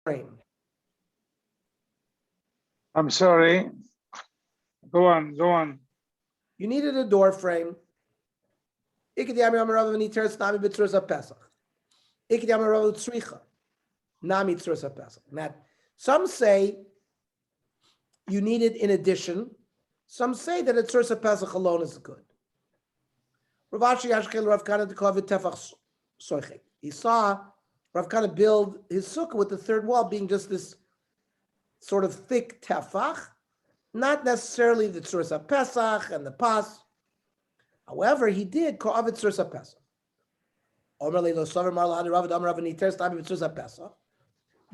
Frame. I'm sorry. Go on. You needed a door frame. Now, some say you need it in addition. Some say that a tzursa pesach alone is good. He saw Rav Kana build his sukkah with the third wall being just this sort of thick tefach, not necessarily the tzursa pesach and the pas. However, he did ka'av tzursa pesach.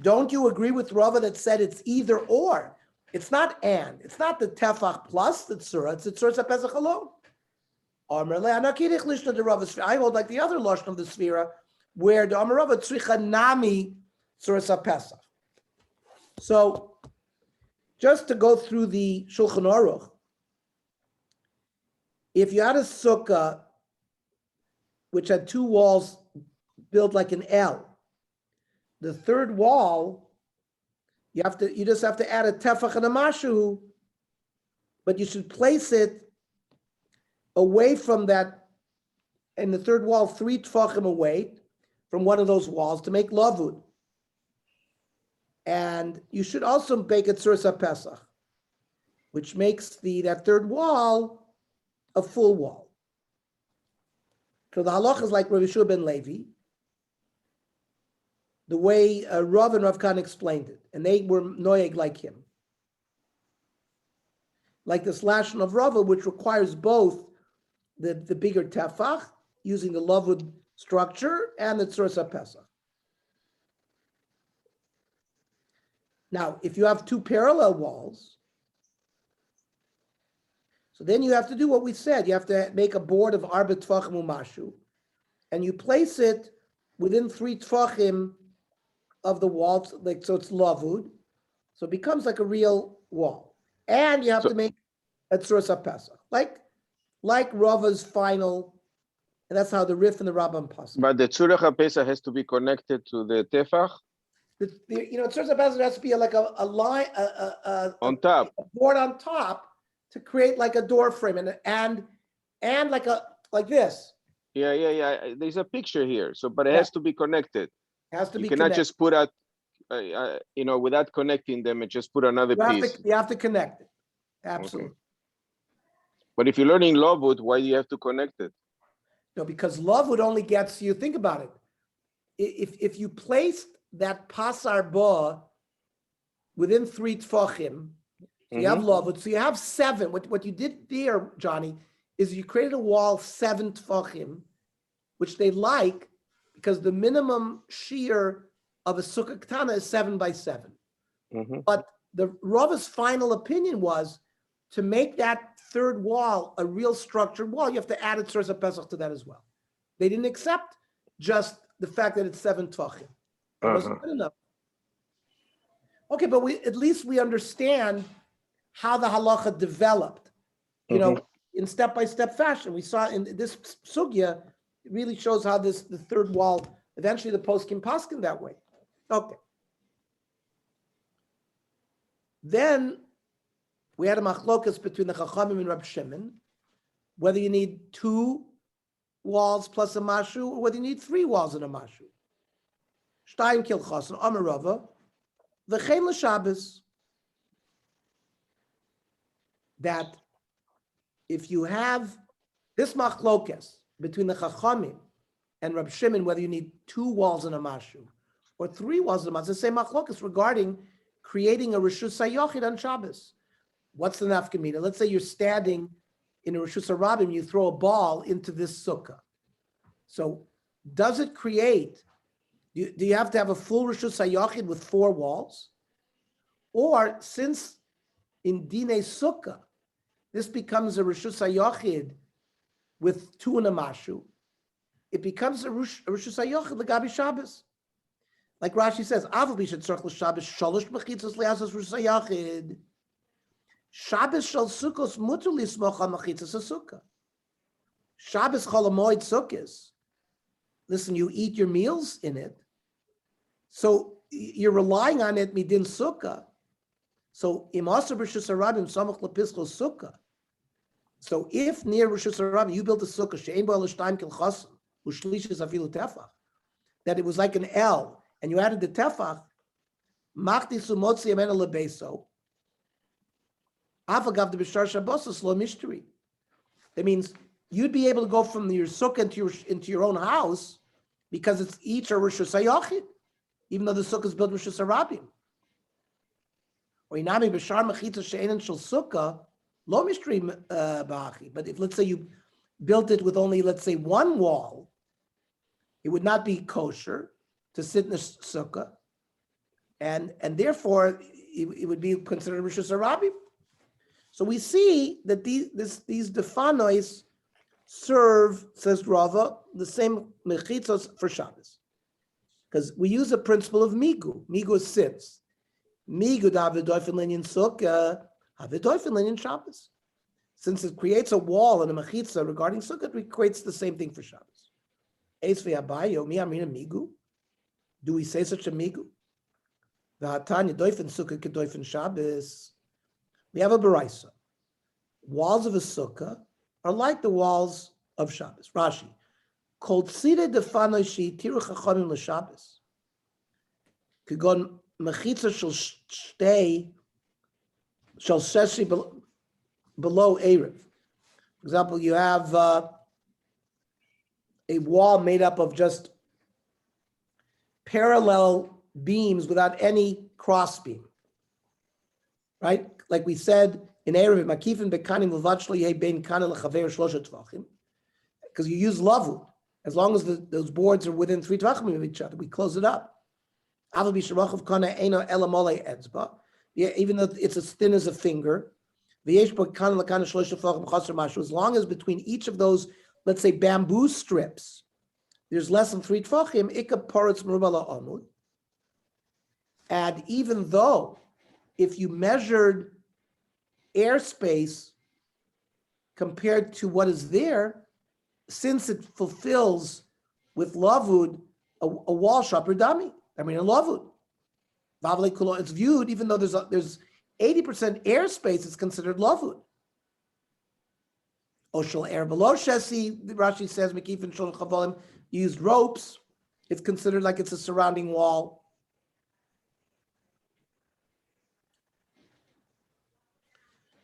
Don't you agree with Rava that said it's either or? It's not and. It's not the tefach plus the tzura. It's the tzursa pesach alone. I hold like the other lashon of the sphera, where the Amarava tzricha nami tzursa pesach. So, just to go through the Shulchan Aruch, if you had a sukkah which had two walls built like an L, the third wall, you just have to add a tefach and a mashu, but you should place it away from that, in the third wall, 3 tefachim away from one of those walls to make lavud. And you should also make a tzursa pesach, which makes that third wall a full wall. So the halach is like Rav Yeshua ben Levi, the way Rav and Rav Khan explained it, and they were noyeg like him. Like this lashon of Rava, which requires both the bigger tefach, using the lavud structure, and the tzursa pesach. Now, if you have two parallel walls, so then you have to do what we said. You have to make a board of arba tfachim umashu, and you place it within 3 tfachim of the walls, like so it's lavud, so it becomes like a real wall. And you have to make a tzursa pesach, like Rava's final, and that's how the Rif and the Rambam pass. But the tzurach pesach has to be connected to the tefach. Tzursa pesach has to be like a line, On top, a board on top to create like a door frame and like this. Yeah. There's a picture here. So, but it has to be connected. It has to be. You cannot connected. just put out, without connecting them and just put another piece. You have to connect it. Absolutely. Okay. But if you're learning Lovud, why do you have to connect it? No, because Lovud only gets you. Think about it. If you placed that pasar ba within 3 tfachim, so you have Lovud, so you have 7. What you did there, Johnny, is you created a wall 7 tfachim, which they like because the minimum shear of a sukkah ketana is 7 by 7. But the Rava's final opinion was to make that third wall a real structured wall, you have to add a tzursa pesach to that as well. They didn't accept just the fact that it's 7 tvachim. It wasn't good enough. Okay, but at least we understand how the halacha developed, in step-by-step fashion. We saw in this sugya, it really shows how the third wall, eventually the poskim paskin that way. Okay. Then we had a machlokas between the Chachamim and Rab Shimon, whether you need 2 walls plus a mashu, or whether you need 3 walls and a mashu. Shtayim kilchos and Amar Rava, v'chein l'Shabbos. That if you have this machlokas between the Chachamim and Rab Shimon, whether you need 2 walls and a mashu, or 3 walls and a mashu, the same machlokas regarding creating a Rishus HaYochid on Shabbos. What's the nafkamina? Let's say you're standing in a Rishus HaRabim, you throw a ball into this sukkah. So does it create, do you have to have a full Rishus HaYochid with 4 walls? Or since in Dinei Sukkah, this becomes a Rishus HaYochid with 2 and a mashu, it becomes a Rishus HaYochid l'gabi Shabbos. Like Rashi says, Aval b'shet tzarich l'Shabbos shalosh mechitzos li'asas Rishus HaYochid. Shabbos shal sukkos mutter lismoch al mechitzos haSukkah. Shabbos chol hamoed sukkos listen, you eat your meals in it. So you're relying on it midin sukkah. So imasa b'rishus harabim samach lepischo sukkah. So if near rishus harabim you built a sukkah she'ein bo l'shtayim kilchasim u'shlishis afilu tefach, that it was like an L, and you added the tefach, machti sumotzi amena lebeso, afagav de b'shar shabbos lo mishteri. That means you'd be able to go from your sukkah into your own house because it's each a rishus hayachid, even though the sukkah is built rishus harabim. Or inami b'shar mechitza she'enin shel sukkah lo mishteri ba'achi. But if, let's say, you built it with only, let's say, one wall, it would not be kosher to sit in the sukkah, and therefore it would be considered rishus harabim. So we see that these defanois serve, says Rava, the same mechitzos for Shabbos, because we use a principle of migu. Migu is sits. Migu davidoifin linyan sukkah, havidoifin linyan Shabbos. Since it creates a wall and a mechitza regarding sukkah, it creates the same thing for Shabbos. Eis ve'abayo mi amrina migu. Do we say such a migu? V'hatanya doifin sukkah kedoifin Shabbos. We have a baraisa. Walls of a sukkah are like the walls of Shabbos. Rashi, kol tzire defano shi tiru chachamim l'Shabbos. Kigon mechitza shel shtei shel sheshi below Erev. For example, you have a wall made up of just parallel beams without any cross beam, right? Like we said in Erev, makifin bekanim l'vachlo yeh bein kana l'chaver shlosha tvachim, because you use lavud. As long as those boards are within 3 tvachim of each other, we close it up. Aval b'sharachav kana eino elamole etzba, even though it's as thin as a finger. V'yesh bo kana l'kana shlosha tvachim chaser mashu. As long as between each of those, let's say, bamboo strips, there's less than 3 tvachim, ikka paretz merubah la'amud. And even though, if you measured airspace compared to what is there, since it fulfills with lavud a wall shopper dummy, a lavud. It's viewed, even though there's 80% airspace, it's considered lavud. Oshel air below shesi, Rashi says, Mekifin shol chavolim, used ropes, it's considered like it's a surrounding wall.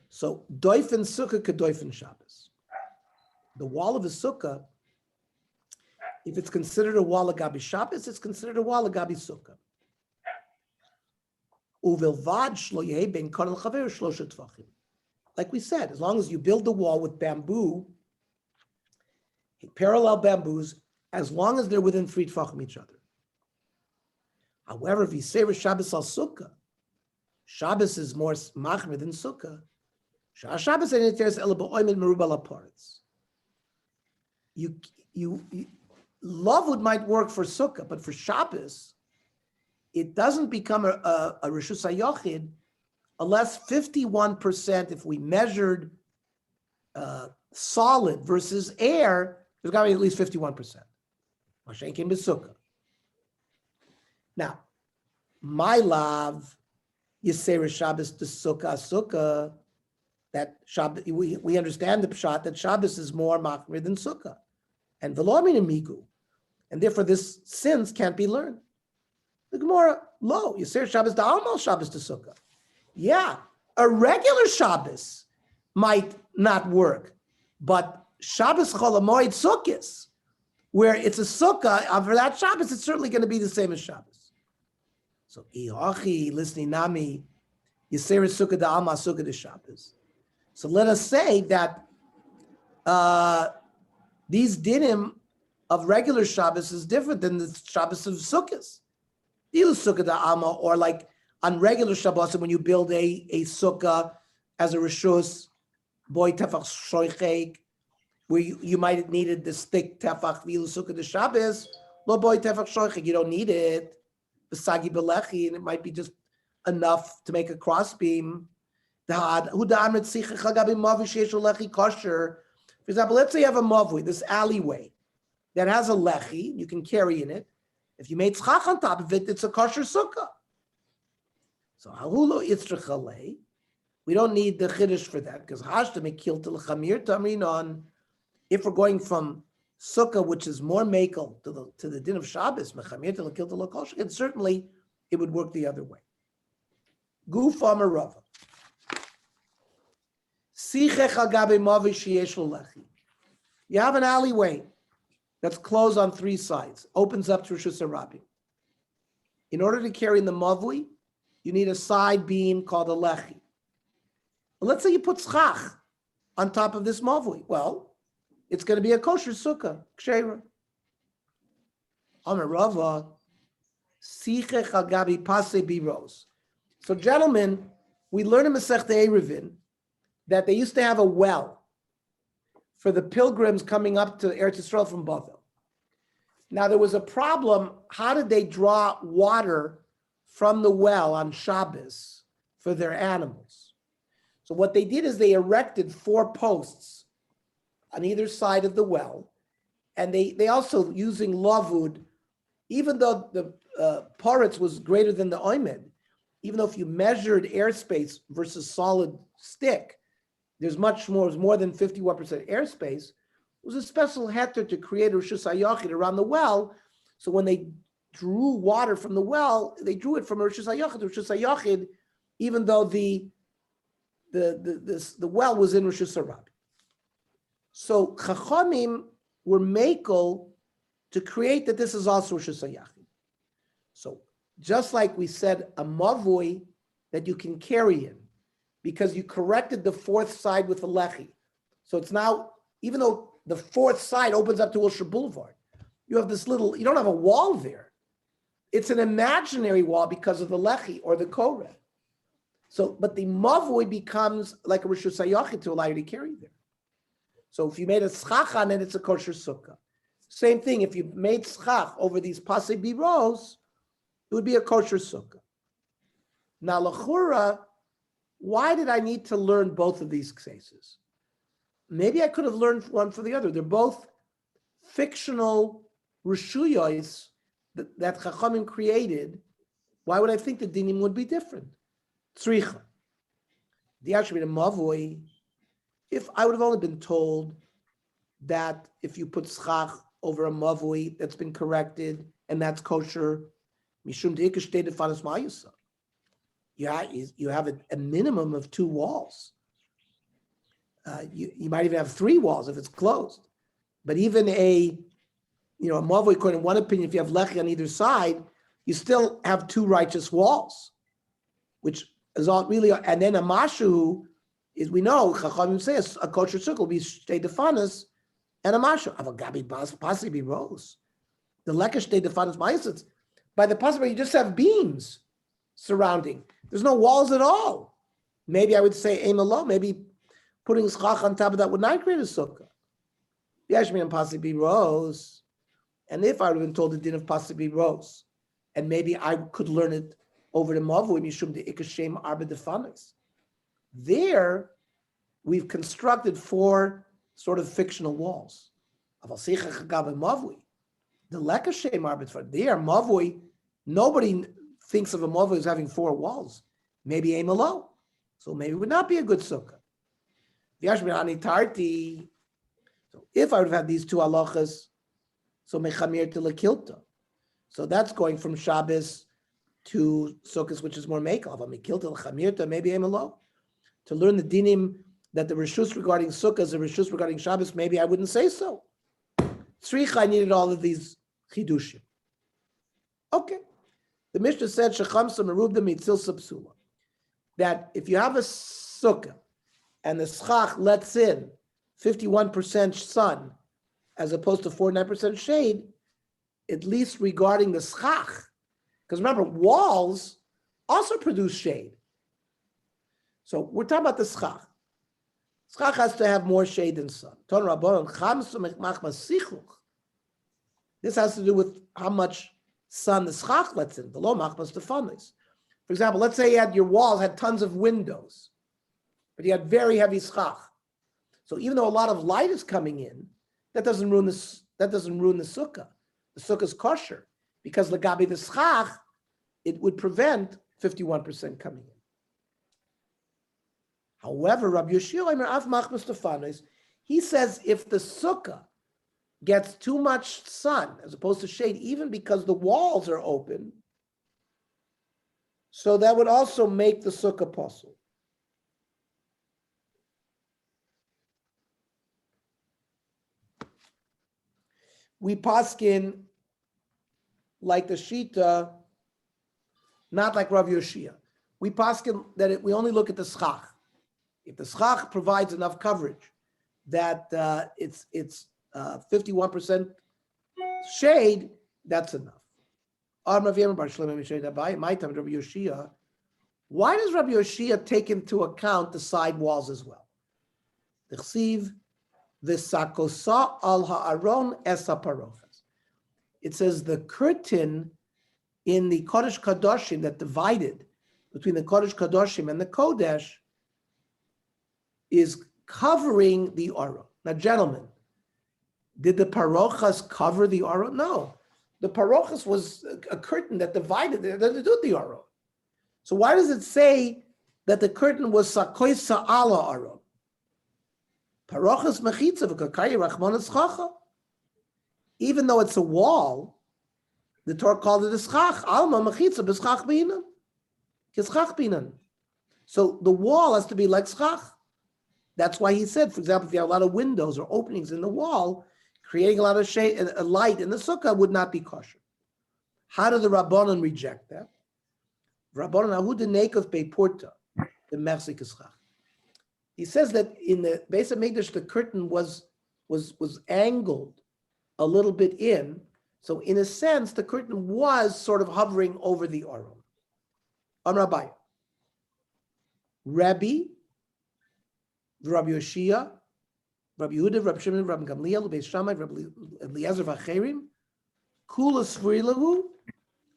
So doifin sukkah kedoifin Shabbos. The wall of a sukkah, if it's considered a wall of gabi Shabbos, it's considered a wall of gabi sukkah. Uvilvad shlo yeh ben kon l'chaver shlosha tvachim. Like we said, as long as you build the wall with bamboo, parallel bamboos, as long as they're within 3 tvachim each other. However, if you say Shabbos al sukkah, Shabbos is more machmir than sukkah. Shabbos and interes elaboim and merubah laparts. Lavud might work for sukkah, but for Shabbos, it doesn't become a rishus hayachid unless 51%. If we measured solid versus air, there's got to be at least 51%. Mashenkin b'sukkah. Now, my love, Yisera Shabbos to sukkah. That Shabbos, we understand the pshat that Shabbos is more machmir than sukkah, and v'lo migu, and therefore this sins can't be learned. The Gemara, lo, Yisera Shabbos to almal Shabbos to sukkah. Yeah, a regular Shabbos might not work, but Shabbos chol hamoed sukkahs, where it's a sukkah, for that Shabbos, it's certainly going to be the same as Shabbos. So, Ihachi, listening nami, Yisera sukkah to almal sukkah to Shabbos. So let us say that these dinim of regular Shabbos is different than the Shabbos of Sukkahs. You use sukkah da'alma, or like on regular Shabbos, when you build a sukkah as a rishus, boy tefach shoichek, where you might have needed this thick tefach vilu sukkah de Shabbos, lo boy tefach shoichek, you don't need it. Besagi belechi, and it might be just enough to make a crossbeam. For example, let's say you have a mavui, this alleyway, that has a lechi, you can carry in it. If you made schach on top of it, it's a kosher sukkah. So hahulo itzrachalei. We don't need the chiddush for that because hashta mekil to l'chamir tamrinon. If we're going from sukkah, which is more makel to the din of Shabbos, mechamir to l'kil to l'kosher, and certainly it would work the other way. Gufa merava. Sichech agabe mavi sheyesh lechi. You have an alleyway that's closed on three sides, opens up to Rishus HaRabim. In order to carry in the mavui, you need a side beam called a lechi. Well, let's say you put schach on top of this mavui. Well, it's going to be a kosher sukkah, ksheira. Amar Rava, sichech agabi pase biros. So, gentlemen, we learn in Masechta Eruvin that they used to have a well for the pilgrims coming up to Eretz Yisrael from Bavel. Now, there was a problem. How did they draw water from the well on Shabbos for their animals? So what they did is they erected 4 posts on either side of the well, and they also, using lavud, even though the poritz was greater than the oimed, even though if you measured airspace versus solid stick, there's more than 51% airspace. It was a special heter to create a Rishus HaYachid around the well. So when they drew water from the well, they drew it from a Rishus HaYachid to Rishus HaYachid, even though the well was in Rishus HaRabim. So Chachamim were makel to create that this is also Rishus HaYachid. So just like we said, a mavui that you can carry in, because you corrected the 4th side with a lechi. So it's now, even though the 4th side opens up to Wilshire Boulevard, you have this little, you don't have a wall there. It's an imaginary wall because of the lechi or the koreh. So, but the mavui becomes like a Rishus HaYachid to allow you to carry there. So if you made a schach on it, it's a kosher sukkah. Same thing, if you made schach over these pasei biros, it would be a kosher sukkah. Now, l'chura, why did I need to learn both of these cases? Maybe I could have learned one for the other. They're both fictional rishuyos that Chachamim created. Why would I think the dinim would be different? Tzricha. The actually mavoi. If I would have only been told that if you put schach over a mavoi that's been corrected and that's kosher, mishum deikash state of fanas ma'yusa. You have a minimum of 2 walls. You might even have 3 walls if it's closed. But even a mavoi, according to one opinion, if you have lechi on either side, you still have 2 righteous walls, which is all really. And then a mashu is, we know Chachamim says a kosher sukkah will be shtei defanas and a mashu. Avagabi possibly rose. The lekesh shtei defanas ma'asets. By the possibility, you just have beams surrounding. There's no walls at all. Maybe I would say aim alone. Maybe putting schach on top of that would not create a sukkah. Yashmin and possibly rose. And if I would have been told the din of possibly rose, and maybe I could learn it over the mavui mishum de ikashem arba defanis. There, we've constructed 4 sort of fictional walls. The lekashem arba defanis. There, mavui, nobody thinks of a mavui as having 4 walls. Maybe aim alone. So maybe it would not be a good sukkah. So if I would have had these 2 halachas, so mechamir to lekilta. So that's going from Shabbos to Sukkot, which is more mekel. Mekilta lechamirta, maybe aim alone. To learn the dinim that the rishus regarding Sukkot is a rishus regarding Shabbos, maybe I wouldn't say so. Tzricha, I needed all of these chidushim. Okay. The Mishnah said, Shechamsa merubda mitzil sapsula, that if you have a sukkah and the schach lets in 51% sun as opposed to 49% shade, at least regarding the schach, because remember, walls also produce shade. So we're talking about the schach. Schach has to have more shade than sun. This has to do with how much sun the schach lets in. The lo machmas tefanis. For example, let's say your walls had tons of windows, but you had very heavy schach. So even though a lot of light is coming in, that doesn't ruin that doesn't ruin the sukkah. The sukkah is kosher because legabi the schach, it would prevent 51% coming in. However, Rabbi Yoshia, he says if the sukkah gets too much sun as opposed to shade, even because the walls are open, so that would also make the sukkah possible. We paskin like the Shita, not like Rav Yoshia. We paskin that we only look at the schach. If the schach provides enough coverage that it's 51% shade, that's enough. Why does Rabbi Yoshia take into account the side walls as well? It says the curtain in the Kodesh Kadoshim that divided between the Kodesh Kadoshim and the Kodesh is covering the Aron. Now, gentlemen, did the parochas cover the Aron? No. The parochas was a curtain that divided the Aron. So why does it say that the curtain was sakoisa ala Aron? Parochas mechitza v'kakaya rachmanas chacha. Even though it's a wall, the Torah called it a schach. Alma mechitza b'schach binan. K'schach binan. So the wall has to be like schach. That's why he said, for example, if you have a lot of windows or openings in the wall, creating a lot of shade, a light in the sukkah would not be kosher. How do the Rabbanon reject that? Rabbanon ahu denekos beipurta, the mersik schach. He says that in the Beis HaMikdash, the curtain was angled a little bit in, so in a sense, the curtain was sort of hovering over the Aron. On Rabbi, Rabbi Yoshia, Rabbi Yehuda, Rabbi Shimon, Rabbi Gamliel, Beis Shammai, Rabbi Eliezer v'Acherim, Kula Sfrilahu,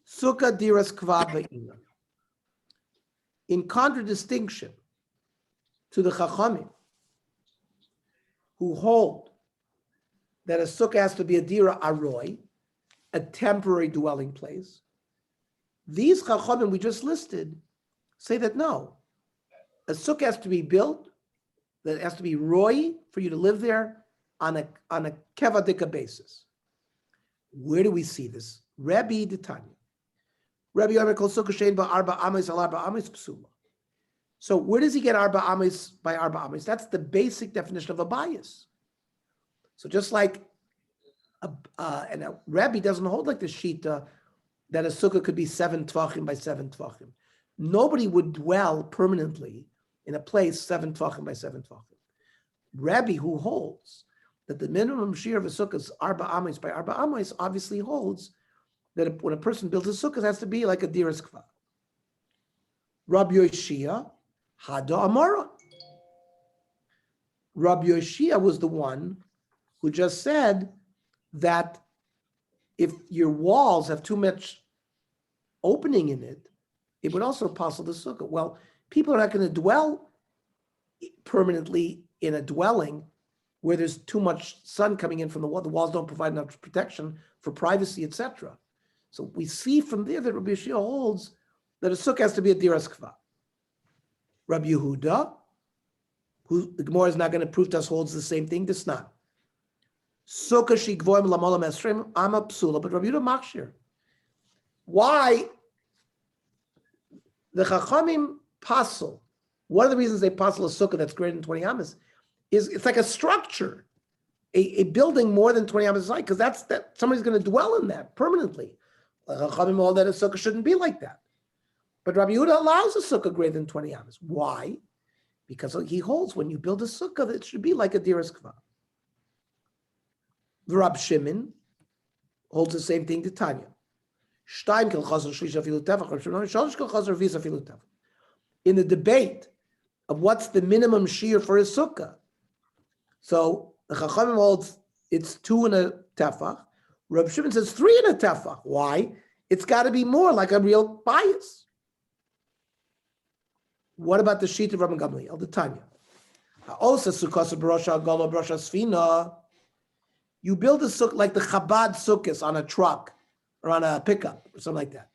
Sukkah Diras Kvad Ve'ina. In contradistinction to the Chachamim, who hold that a sukkah has to be a dira aroi, a temporary dwelling place, these Chachamim we just listed say that no, a sukkah has to be built, that it has to be roi for you to live there on a kevadika basis. Where do we see this? Rabbi D'Tanya. Rabbi Yomer Kol Sukkah Shein Ba Arba Amis Al Arba Amis Psula. So where does he get Arba Amis by Arba Amis? That's the basic definition of a bias. So just like and a Rabbi doesn't hold like the Shita that a sukkah could be 7 tvachim by 7 tvachim. Nobody would dwell permanently in a place 7 tvachim by 7 tvachim. Rabbi, who holds that the minimum shear of a sukkah is Arba Amis by Arba Amis, obviously holds that when a person builds a sukkah, it has to be like a diras kva. Rabbi Yoshia, Hada Amara. Rabbi Yoshia was the one who just said that if your walls have too much opening in it, it would also passel the sukkah. Well, people are not going to dwell permanently in a dwelling where there's too much sun coming in from the wall. The walls don't provide enough protection for privacy, etc. So we see from there that Rabbi Yoshia holds that a sukkah has to be a diras kva. Rabbi Yehuda, who the Gemara is not going to prove to us, holds the same thing. This not. Sukkah shigvoim lamolam esrim ama psula, but Rabbi Yehuda machshir. Why the Chachamim pasel? One of the reasons they pasel a sukkah that's greater than 20 amas is it's like a structure, a building more than 20 amas height, because that somebody's going to dwell in that permanently. The Chachamim hold that a sukkah shouldn't be like that. But Rabbi Yehuda allows a sukkah greater than 20 amas. Why? Because he holds when you build a sukkah that it should be like a diras kva. The Rab Shimon holds the same thing to Tanya. In the debate of what's the minimum shear for a sukkah, so the Chachamim holds it's 2 and a tefach. Rab Shimon says 3 and a tefach. Why? It's got to be more like a real bias. What about the sheet of Rabbi Gamliel, the Tanya? You build a sukkah like the Chabad sukkahs on a truck or on a pickup or something like that.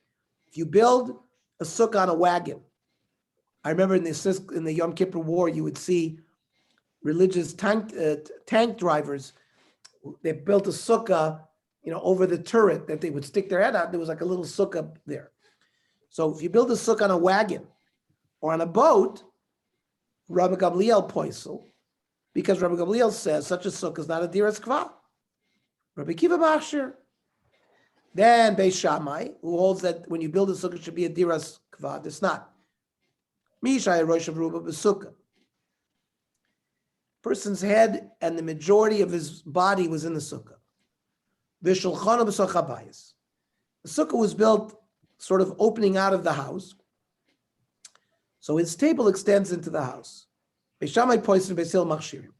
If you build a sukkah on a wagon, I remember in the Yom Kippur War, you would see religious tank drivers. They built a sukkah, over the turret that they would stick their head out. There was like a little sukkah there. So if you build a sukkah on a wagon or on a boat, Rabbi Gamliel poisel, because Rabbi Gamliel says such a sukkah is not a diras kva. Rabbi Kiva Machshir. Then Beis Shammai, who holds that when you build a sukkah, it should be a diras kva. It's not. Mishai Rosh of Ruba B'sukkah. Person's head and the majority of his body was in the sukkah. V'shulchana b'sukkah bayis. The sukkah was built sort of opening out of the house, so his table extends into the house. Beis Shammai poisel Beis Hillel machshirim.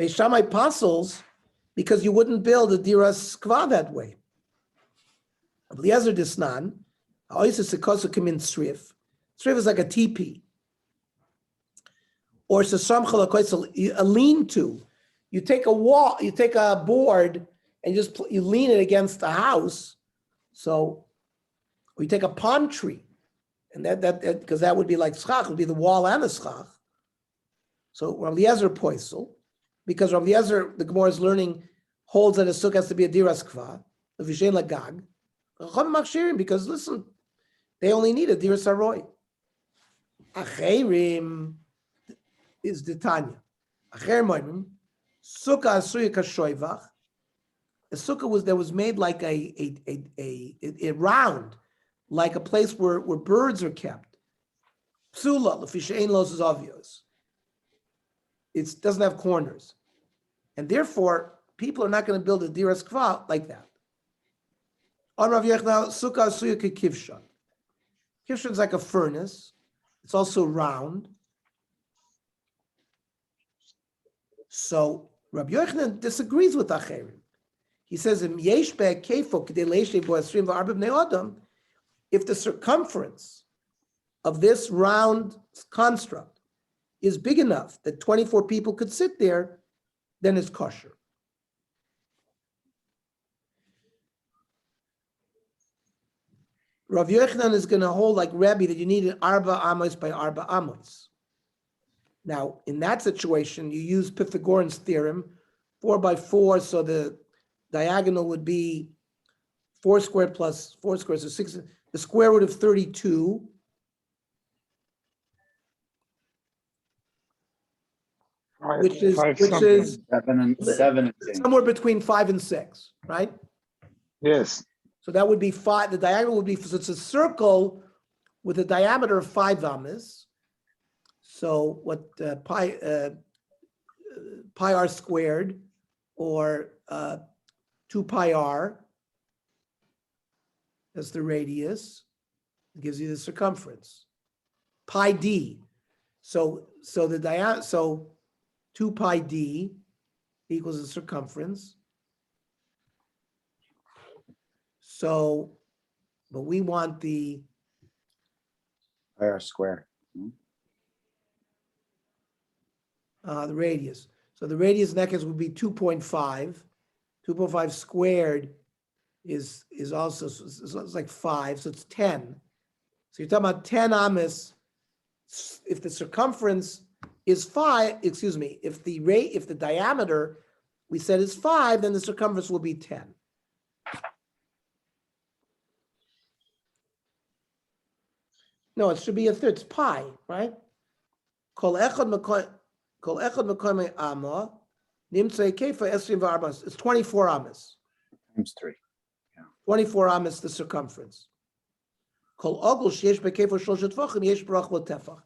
Beis Shammai apostles because you wouldn't build a diras kva that way. Eliezer Disnan, Oises Sekosu Kamin Srif. Srif is like a teepee. Or a lean-to. You take a wall, you take a board, and you lean it against the house. So, or you take a palm tree, and that because that would be like schach, would be the wall and the schach. So Rav Eliezer poisel, because Rav Eliezer, the Gemara is learning, holds that a sukkah has to be a diras kva, a vishen lagag. Because listen, they only need a diras haroy. Acherim is the Tanya. Acherim moimim sukkah asuya kashoivach. A sukkah was made like a round, like a place where birds are kept. Psula l'fishein los is obvious. It doesn't have corners, and therefore people are not going to build a diras kva like that. On Rav Yechna, sukkah asuya kivshan. Kivshan is like a furnace. It's also round. So Rabbi Yochanan disagrees with Acherim. He says, if the circumference of this round construct is big enough that 24 people could sit there, then it's kosher. Rav Yochanan is going to hold like Rebbe that you need an arba amos by arba amos. Now, in that situation, you use Pythagorean's theorem, 4 by 4, so the diagonal would be 4 squared plus 4 squared, so 6, the square root of 32. Which is 7 and 7 somewhere between 5 and 6, right? Yes. So that would be 5. The diagonal would be, so it's a circle with a diameter of 5 amas. So what pi r squared, or 2 pi r, as the radius, it gives you the circumference. Pi d. So 2 pi d equals the circumference. So, but we want the pi r squared. The radius. So the radius in that case would be 2.5. 2.5 squared is also, so it's like 5, so it's 10. So you're talking about 10 amas. If the circumference is 5, excuse me, if the diameter we said is 5, then the circumference will be 10. No, it should be a third. It's pi, right? Kol echad mekoyme amma nimtzei kefa esrim v'arbas. It's 24 amas. Times 3. 24 amas the circumference. Kol ogul sheyesh bekefa shloshet tefachim yesh barach l'tefach.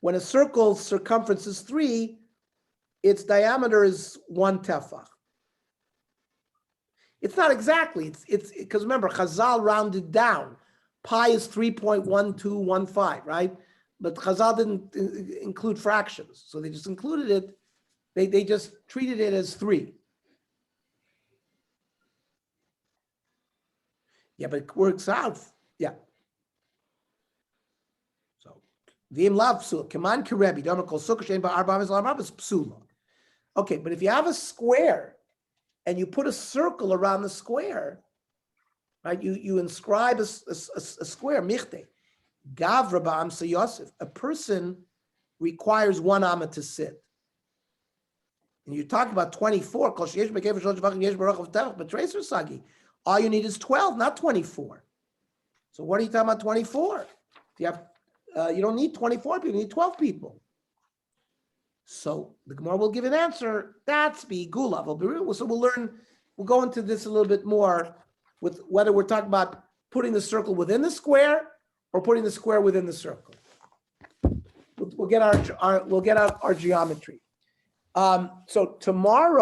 When a circle's circumference is 3, its diameter is 1 tefach. It's not exactly. It's because remember Chazal rounded down. Pi is 3.1215, right? But Chazal didn't include fractions, so they just included it. They just treated it as 3. Yeah, but it works out. Yeah. So v'im lav psula. Kaman karebi. Don't call sukkah shein ba'arba is psula. Okay, but if you have a square and you put a circle around the square, right? You inscribe a square, michte. Gavra ba'amsa Yosef. A person requires 1 amma to sit. And you talk about 24. But all you need is 12, not 24. So what are you talking about 24? If you have, you don't need 24 people, you need 12 people. So the Gemara will give an answer. That's bigula. So we'll go into this a little bit more with whether we're talking about putting the circle within the square or putting the square within the circle. We'll get our geometry. So tomorrow.